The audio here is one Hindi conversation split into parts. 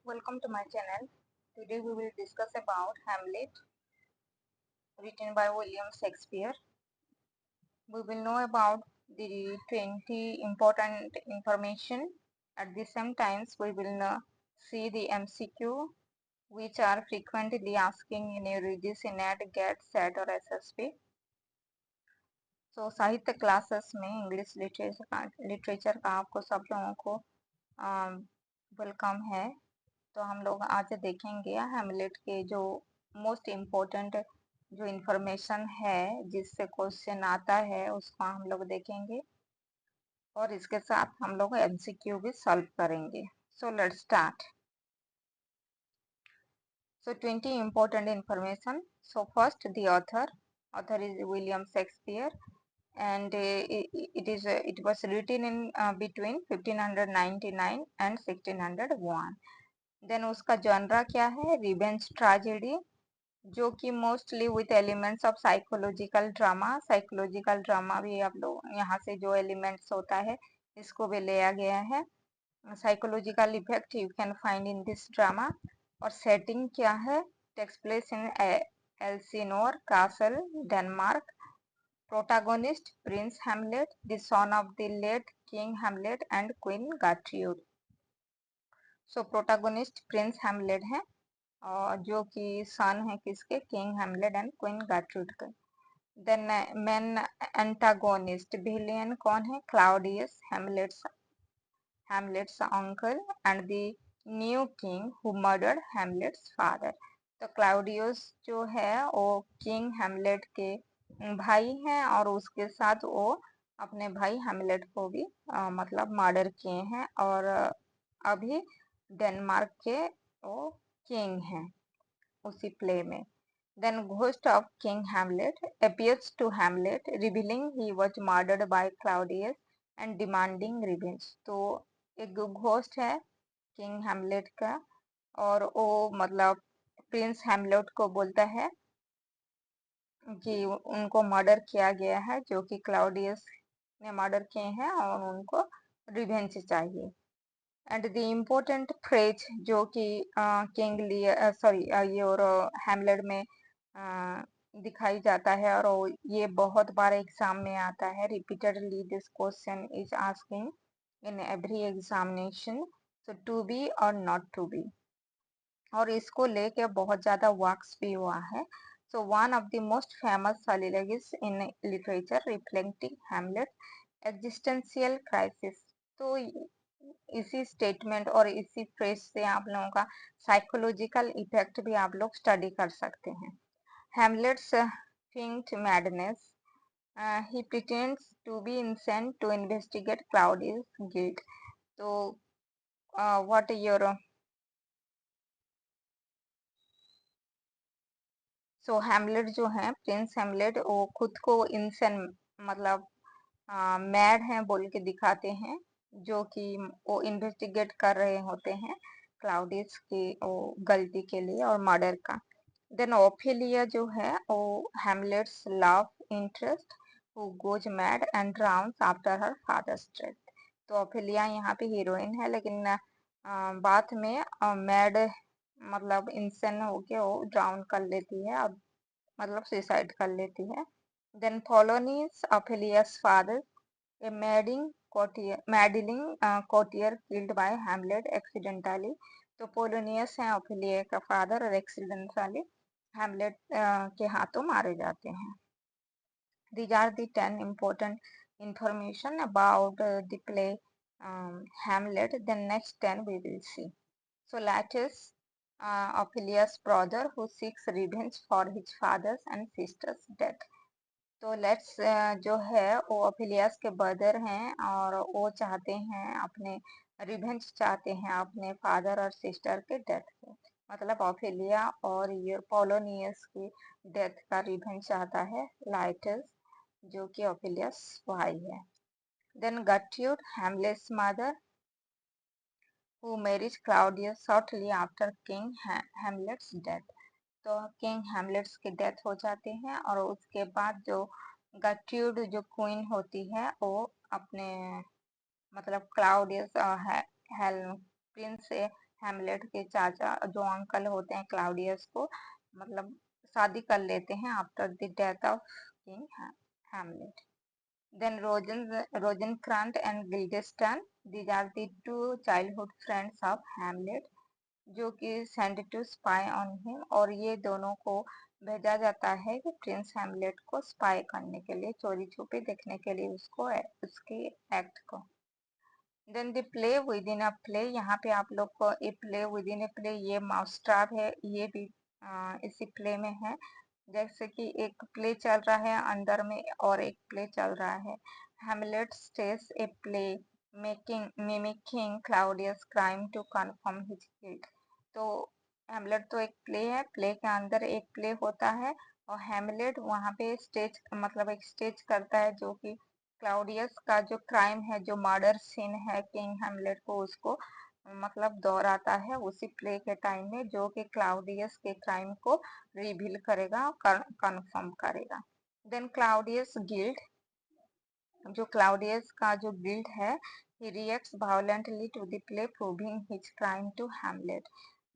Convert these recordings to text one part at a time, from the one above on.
Welcome to my channel. Today we will discuss about Hamlet, written by William Shakespeare. We will know about the 20 important information. At the same times, we will see the MCQ, which are frequently asking in your UGC, NET, GAT, SET और SSB. तो साहित्य क्लासेस में इंग्लिश लिटरेचर का आपको सब लोगों को वेलकम है। तो हम लोग आज देखेंगे हैमलेट के जो मोस्ट इम्पोर्टेंट जो इन्फॉर्मेशन है जिससे क्वेश्चन आता है उसको हम लोग देखेंगे और इसके साथ हम लोग एमसीक्यू भी सॉल्व करेंगे। So let's start. So 20 important information. So first, the author is William Shakespeare, and it was written in between 1599 and 1601. Then उसका जॉनरा क्या है? रिवेंज ट्रेजेडी, जो कि mostly with elements of psychological drama. Psychological drama भी आप लोग यहाँ से जो एलिमेंट्स होता है इसको भी लिया गया है। Psychological effect you can find in this drama. और सेटिंग क्या है? Takes place in Elsinore castle, Denmark. Protagonist prince Hamlet, the son of the late king Hamlet and queen Gertrude. So protagonist prince Hamlet है और जो कि सन है किसके? King Hamlet and queen Gertrude के। देन मेन एंटागोनिस्ट विलेन कौन है? Claudius, Hamlet's uncle and the new king who murdered Hamlet's father. तो क्लाउडियस जो है वो किंग हैमलेट के भाई हैं और उसके साथ वो अपने भाई हैमलेट को भी मतलब मर्डर किए हैं और अभी डेनमार्क के वो किंग हैं उसी प्ले में। Then ghost of King Hamlet appears to Hamlet, revealing he was murdered by Claudius and demanding revenge. तो एक घोस्ट है किंग हैमलेट का और वो मतलब प्रिंस हैमलेट को बोलता है कि उनको मर्डर किया गया है, जो कि क्लाउडियस ने मर्डर किए हैं और उनको रिवेंज चाहिए। एंड द इम्पोर्टेंट फ्रेज जो कि किंग लियर ये और हैमलेट में दिखाई जाता है और ये बहुत बार एग्जाम में आता है। Repeatedly this question is asking in every examination. So to be और नॉट टू बी, और इसको लेके बहुत ज्यादा वर्क्स भी हुआ है। So one of the most famous soliloquies in literature reflecting Hamlet existential crisis. तो इसी स्टेटमेंट और इसी फ्रेज से आप लोगों का साइकोलॉजिकल इफेक्ट भी आप लोग स्टडी कर सकते हैं। Hamlet's feigned madness, he pretends to be insane to investigate Claudius' guilt. तो what your सो हैमलेट जो है प्रिंस हैमलेट वो खुद को इंसेन मतलब मैड है बोल के दिखाते हैं, जो कि वो इन्वेस्टिगेट कर रहे होते हैं क्लाउडियस की वो गलती के लिए और मर्डर का। देन ओफेलिया जो है वो Hamlet's love interest who goes mad and drowns after her father's death. तो ओफेलिया यहाँ पे हीरोइन है, लेकिन बाद में मैड मतलब इंसेन होके वो ड्राउन कर लेती है और मतलब सुसाइड कर लेती है। Then Polonius Ophelia's father, a meddling courtier killed by Hamlet accidentally। तो पोलोनियस है ओफेलिया का फादर और एक्सीडेंटली हैमलेट के हाथों मारे जाते हैं। These are the 10 important information about the play Hamlet. The next 10 we will see. So Laches, Ophelia's brother who seeks revenge for his father's and sister's death. तो लेट्स जो है वो ओफिलियस के ब्रदर हैं और वो चाहते हैं अपने रिवेंज चाहते हैं अपने फादर और सिस्टर के डेथ के। मतलब ओफिलिया और ये पोलोनियस की डेथ का रिवेंज चाहता है लाइटस, जो कि ओफिलियस भाई है। देन गट्यूड Hamlet's mother who marries Claudius shortly after King Hamlet's death। तो किंग हैमलेट्स की डेथ हो जाती है और उसके बाद जो गट्यूड जो क्वीन होती है वो अपने मतलब क्लाउडियस प्रिंस हैमलेट के चाचा जो अंकल होते हैं क्लाउडियस को मतलब शादी कर लेते हैं after the death of king Hamlet. Then Rosencrantz and Guildenstern, these are the two childhood friends of Hamlet, जो कि send to spy on him, और ये दोनों को भेजा जाता है कि प्रिंस हैमलेट को स्पाई करने के लिए, चोरी छुपे देखने के लिए उसको उसके एक्ट को. Then the play within a अ प्ले, यहाँ पे आप लोग को ए प्ले विद इन ए प्ले ये माउसट्रैप है, ये भी इसी प्ले में है. जैसे कि एक प्ले चल रहा है अंदर में और एक प्ले चल रहा है. Hamlet stage a play making mimicking Claudius crime to confirm his guilt. तो हैमलेट तो एक प्ले है, प्ले के अंदर एक प्ले होता है और हैमलेट वहाँ पे स्टेज मतलब एक स्टेज करता है जो कि क्लाउडियस का जो क्राइम है, जो मर्डर सीन है किंग हैमलेट को उसको मतलब दोहराता है उसी प्ले के टाइम में, जो कि क्लाउडियस के क्राइम को रिवील करेगा और कंफर्म करेगा. देन क्लाउडियस गिल्ड, जो क्लाउडियस का जो गिल्ड है, he reacts violently to the play proving his crime to Hamlet.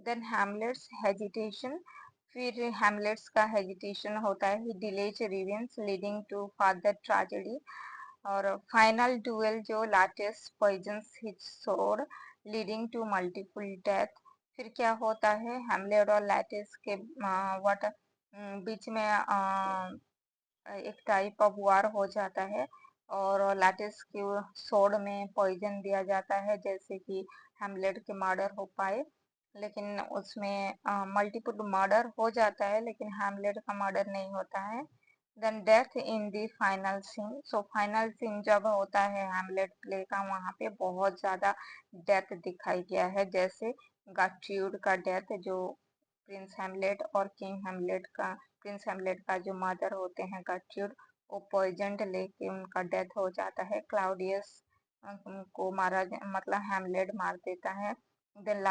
Then Hamlet's hesitation, फिर हैमलेट्स का हेजिटेशन होता है, he delays revenge leading to further tragedy. और फाइनल डुएल जो लाटेस्ट पॉइजन्स हिज सोड लीडिंग टू मल्टीपल डेथ. फिर क्या होता है हैमलेट और लैटिस के व्हाट बीच में एक टाइप ऑफ वार हो जाता है और लैटिस के सोड में पॉइजन दिया जाता है जैसे कि हैमलेट के मर्डर हो पाए, लेकिन उसमें मल्टीपल मर्डर हो जाता है लेकिन हैमलेट का मर्डर नहीं होता है. Then death in the final scene, so final scene जब होता है हैमलेट प्ले का वहाँ पे बहुत ज्यादा डेथ दिखाई गया है, जैसे गट्रूड का डेथ जो प्रिंस हैमलेट और किंग हैमलेट का, प्रिंस हैमलेट का जो मदर होते हैं गट्रूड, वो पॉइजन लेके उनका डेथ हो जाता है. क्लाउडियस को मतलब हैमलेट मार देता है. देन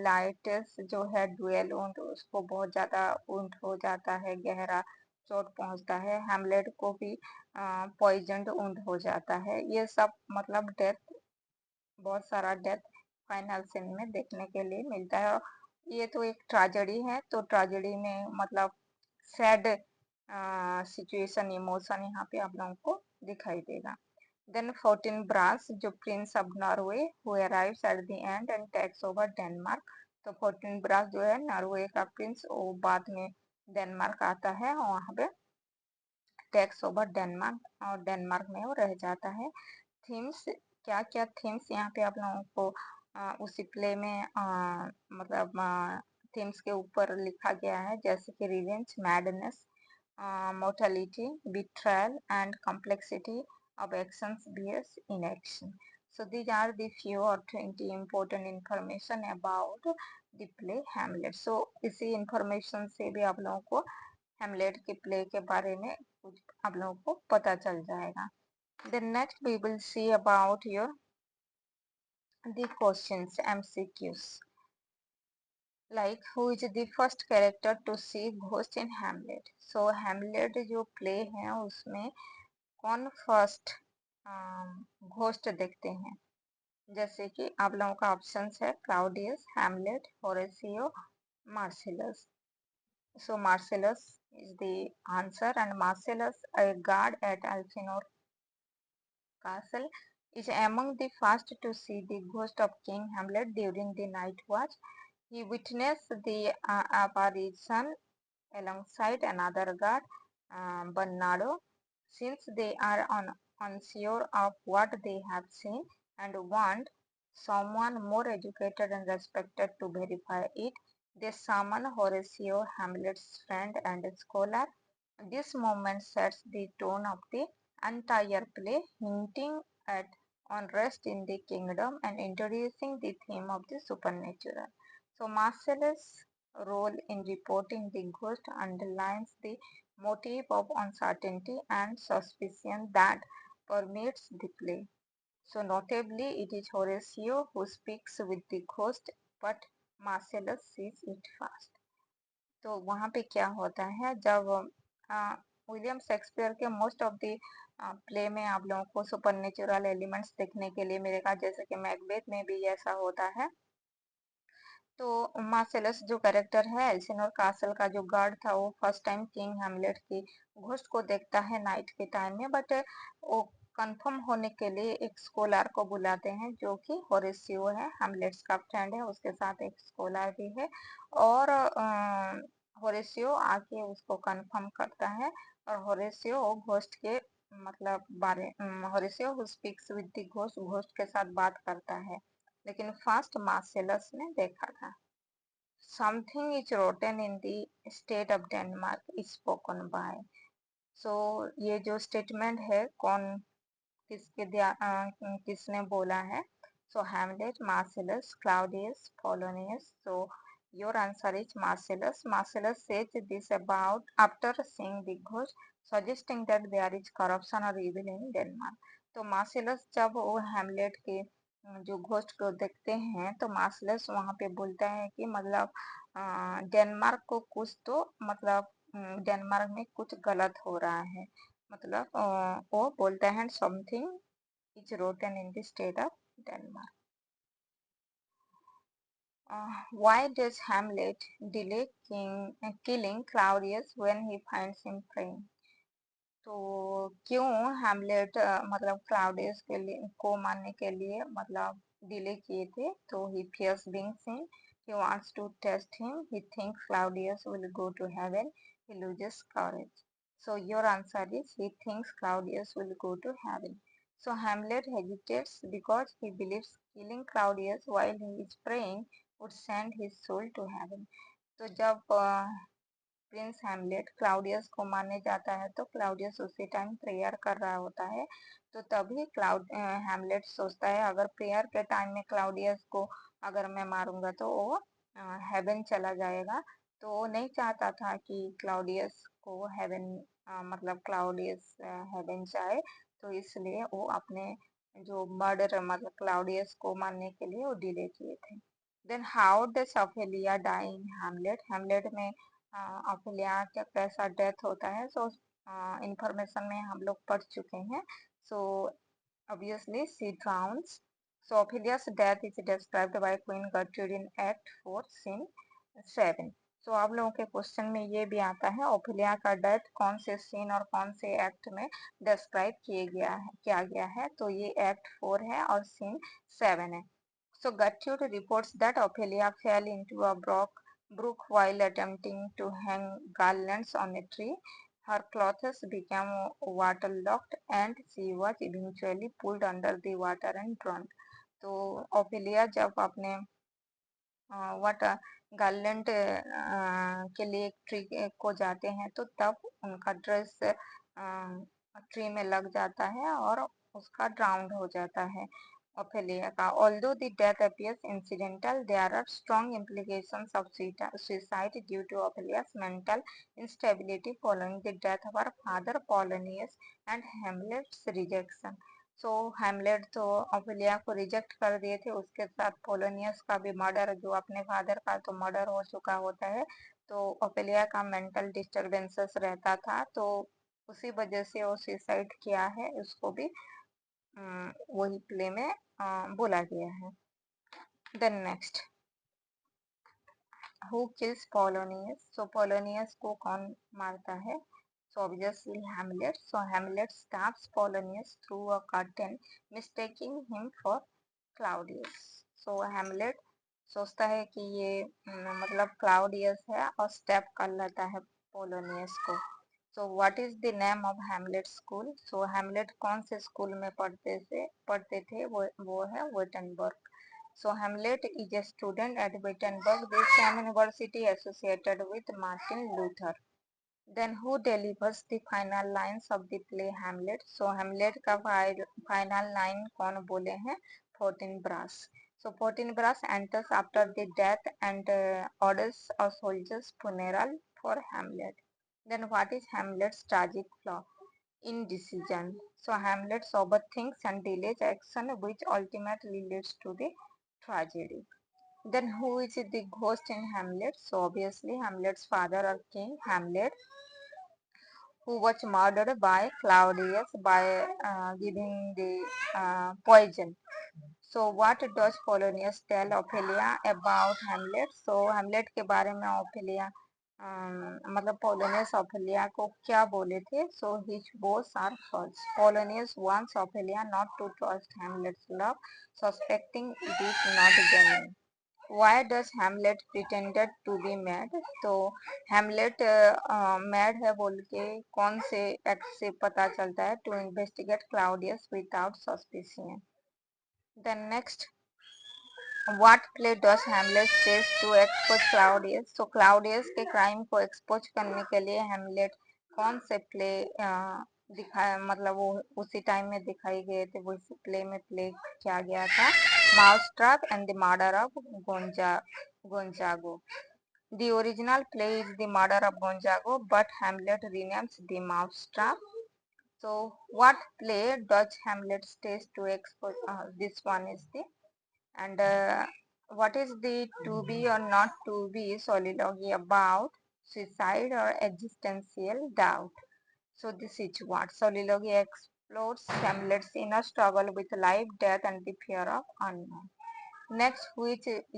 लाइटस जो है डुएल उंट, उसको बहुत ज्यादा उंट हो जाता है, गहरा चोट पहुंचता है. हैमलेट को भी पॉइजन उंट हो जाता है. ये सब मतलब डेथ, बहुत सारा डेथ फाइनल सीन में देखने के लिए मिलता है. ये तो एक ट्रेजेडी है, तो ट्रेजेडी में मतलब सैड सिचुएशन इमोशन यहाँ पे आप लोगों को दिखाई देगा. देन फोर्टीन ब्रास, जो prince of Norway who arrives at the end and takes over Denmark. तो फोर्टीन ब्रास जो है नॉर्वे का प्रिंस, वो बाद में डेनमार्क आता है और वहाँ पे टेक्स ओवर डेनमार्क और डेनमार्क में वो रह जाता है. थीम्स, क्या क्या थीम्स यहाँ पे आप लोगों को उसी प्ले में मतलब थीम्स के ऊपर लिखा गया है, जैसे कि revenge, madness, mortality, betrayal, and complexity of actions bears in action. So these are the few or 20 important information about the play Hamlet. So इसी information से भी आप लोगों को Hamlet के play के बारे में कुछ आप लोगों को पता चल जाएगा. Then next we will see about your the questions MCQs. Like who is the first character to see ghost in Hamlet? So Hamlet जो play है उसमें कौन फर्स्ट घोस्ट देखते हैं? जैसे कि आप लोगों का ऑप्शंस है Claudius, Hamlet, Horatio, Marcellus. So Marcellus is the answer, and Marcellus, a guard at Elsinore Castle, is among the first to see the ghost of King Hamlet during the night watch. He witnessed the apparition alongside another guard, Bernardo. Since they are unsure of what they have seen and want someone more educated and respected to verify it, they summon Horatio, Hamlet's friend and scholar. This moment sets the tone of the entire play, hinting at unrest in the kingdom and introducing the theme of the supernatural. So Marcellus' role in reporting the ghost underlines the motive of uncertainty and suspicion that permeates the play. So notably, it is Horatio who speaks with the ghost, but Marcellus sees it first. तो वहाँ पे क्या होता है जब विलियम शेक्सपियर के मोस्ट ऑफ द प्ले में आप लोगों को सुपर नेचुरल एलिमेंट्स देखने के लिए मिलेगा, जैसे कि मैकबेथ में भी ऐसा होता है. तो मार्सेलस जो कैरेक्टर है एल्सिनोर कासल का जो गार्ड था, वो फर्स्ट टाइम किंग हैमलेट की घोस्ट को देखता है नाइट के टाइम में, बट वो कंफर्म होने के लिए एक स्कॉलर को बुलाते हैं जो कि होरेसियो है, हैमलेट्स का फ्रेंड है, उसके साथ एक स्कॉलर भी है। और होरेसियो आके उसको कंफर्म करता है, और होरेसियो घोस्ट के मतलब होरेसियो who speaks with the ghost, ghost के साथ बात करता है, लेकिन फर्स्ट मार्सेलस ने देखा था। Something is rotten in the state of Denmark is spoken by. So ये जो स्टेटमेंट है कौन किसने बोला है? So Hamlet, Marcellus, Claudius, Polonius. So your answer is Marcellus. Marcellus says this about after seeing the ghost, suggesting that there is corruption or evil in Denmark. तो मार्सेलस जब वो हैमलेट के जो घोस्ट को देखते हैं, तो मार्सेलस वहां पे बोलता है कि मतलब डेनमार्क को कुछ तो मतलब डेनमार्क में कुछ गलत हो रहा है, मतलब वो बोलता है something is rotten in the state of Denmark. Why does Hamlet delay killing Claudius when he finds him praying? तो क्यों हैमलेट मतलब क्लाउडियस के लिए को मारने के लिए मतलब डिले किए थे? तो he fears being seen, he wants to test him, he thinks Claudius will go to heaven, he loses courage. So your answer is he thinks Claudius will go to heaven. So Hamlet hesitates because he believes killing Claudius while he is praying would send his soul to heaven. तो जब प्रिंस हैमलेट क्लाउडियस को मारने जाता है, तो क्लाउडियस उसी टाइम प्रेयर कर रहा होता है, तो तभी हैमलेट सोचता है अगर प्रेयर के टाइम में क्लाउडियस को अगर मैं मारूंगा तो वो हेवन चला जाएगा। तो वो नहीं चाहता था कि क्लाउडियस को हेवन मतलब क्लाउडियस हेवन जाए, तो इसलिए वो अपने जो मर्डर मतलब क्लाउडियस को मारने के लिए वो डिले किए थे। Then how does Ophelia die in Hamlet? Hamlet में ऑफेलिया का कैसा डेथ होता है? सो इंफॉर्मेशन में हम लोग पढ़ चुके हैं। So obviously she drowns. So Ophelia's death is described by Queen Gertrude in Act 4 scene 7। सो आप लोगों के क्वेश्चन में ये भी आता है ओफेलिया का डेथ कौन से सीन और कौन से एक्ट में डिस्क्राइब किया गया है? तो ये एक्ट 4 है और सीन 7 है। So Gertrude reports that Ophelia fell into a brook while attempting to hang garlands on a tree. Her clothes became waterlogged and she was eventually pulled under the water and drowned. तो ओफेलिया जब अपने वाटर गार्लैंड के लिए एक ट्री को जाते हैं, तो तब उनका ड्रेस ट्री में लग जाता है और उसका ड्राउन हो जाता है ओफेलिया का। Although the death appears incidental, there are strong implications of suicide due to Ophelia's mental instability following the death of her father Polonius and Hamlet's rejection. So Hamlet तो ओफेलिया को रिजेक्ट कर दिए थे, उसके साथ पोलोनियस का भी मर्डर, जो अपने फादर का तो मर्डर हो चुका होता है, तो ओफेलिया का मेंटल डिस्टरबेंसेस रहता था, तो उसी वजह से वो सुसाइड किया है, उसको भी वही प्ले में बोला गया है। Then next, who kills Polonius? So Polonius को कौन मारता है? So obviously Hamlet. So Hamlet stabs Polonius through a curtain, mistaking him for Claudius. So Hamlet सोचता है कि ये मतलब क्लाउडियस है और स्टेप कर लेता है पोलोनियस को। So what is the name of Hamlet school? So Hamlet कौन से स्कूल में पढ़ते थे? वो है Wittenberg. So Hamlet is a student at Wittenberg, the same university associated with Martin Luther. Then who delivers the final lines of the play Hamlet? So Hamlet का final line कौन बोले हैं? Fortinbras. So Fortinbras enters after the death and orders a soldier's funeral for Hamlet. Then what is Hamlet's tragic flaw? Indecision. So Hamlet overthinks and delays action, which ultimately leads to the tragedy. Then who is the ghost in Hamlet? So obviously Hamlet's father or king Hamlet, who was murdered by Claudius by giving the poison. So what does Polonius tell Ophelia about Hamlet? So Hamlet के बारे में Ophelia मतलब Polonius Ophelia को क्या बोले थे? So his both are false. Polonius wants Ophelia not to trust Hamlet's love, suspecting it is not genuine. Why does Hamlet pretended to be mad? तो Hamlet mad है बोल के कौन से एक्ट से पता चलता है? To investigate Claudius without suspicion. Then next, what play does Hamlet says to expose Claudius? So Claudius के क्राइम को एक्सपोज करने के लिए Hamlet कौन से प्ले दिखाया मतलब वो उसी टाइम में दिखाई गए थे वो इसी प्ले में प्ले किया गया था Mousetrap and the Murder of Gonzago. The original play is the Murder of Gonzago, but Hamlet renames the Mousetrap. So what play does Hamlet says to expose? This one is the and what is the to be or not to be soliloquy about suicide or existential doubt? So this is what soliloquy explores Hamlet's inner struggle with life, death, and the fear of unknown. Next हुई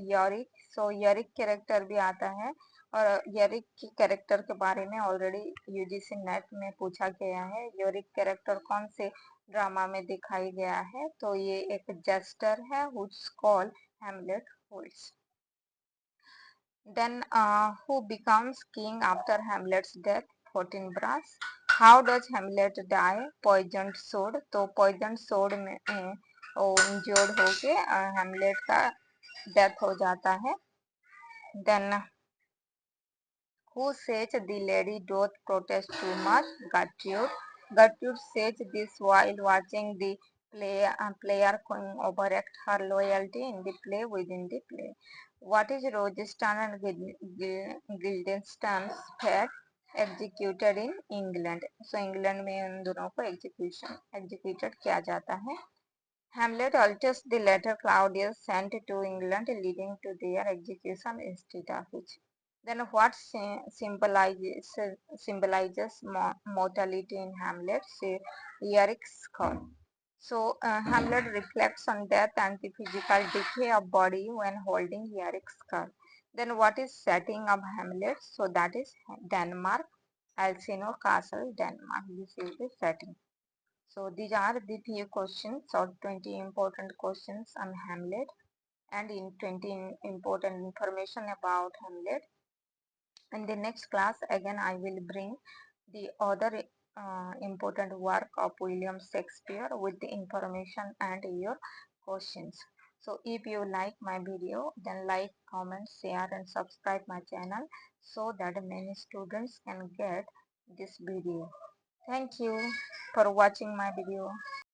यॉरिक सो यॉरिक कैरेक्टर भी आता है और यॉरिक की कैरेक्टर के बारे में ऑलरेडी यूजीसी नेट में पूछा गया है यॉरिक कैरेक्टर कौन से ड्रामा में दिखाई गया है तो ये एक जेस्टर है whose skull Hamlet holds then who becomes king after Hamlet's death Fortinbras how does Hamlet die poison sword तो पॉइजन सोड में इंजर्ड होके हैमलेट का डेथ हो जाता है then who says the lady doth protest too much Gertrude says this while watching the player overact her loyalty in the play within the play what is Rogistan and Guildenstern's fate executed in England so England में उन दोनों को executed किया जाता है Hamlet alters the letter Claudius sent to England, leading to their execution instead of which. Then what symbolizes mortality in Hamlet? Say, Eric's skull. So Hamlet reflects on death and the physical decay of body when holding Eric's skull. Then what is setting of Hamlet? So that is Denmark, Elsinore Castle, Denmark. This is the setting. So these are the few questions or 20 important questions on Hamlet and in 20 important information about Hamlet. In the next class again I will bring the other important work of William Shakespeare with the information and your questions. So if you like my video then like, comment, share and subscribe my channel so that many students can get this video. Thank you for watching my video.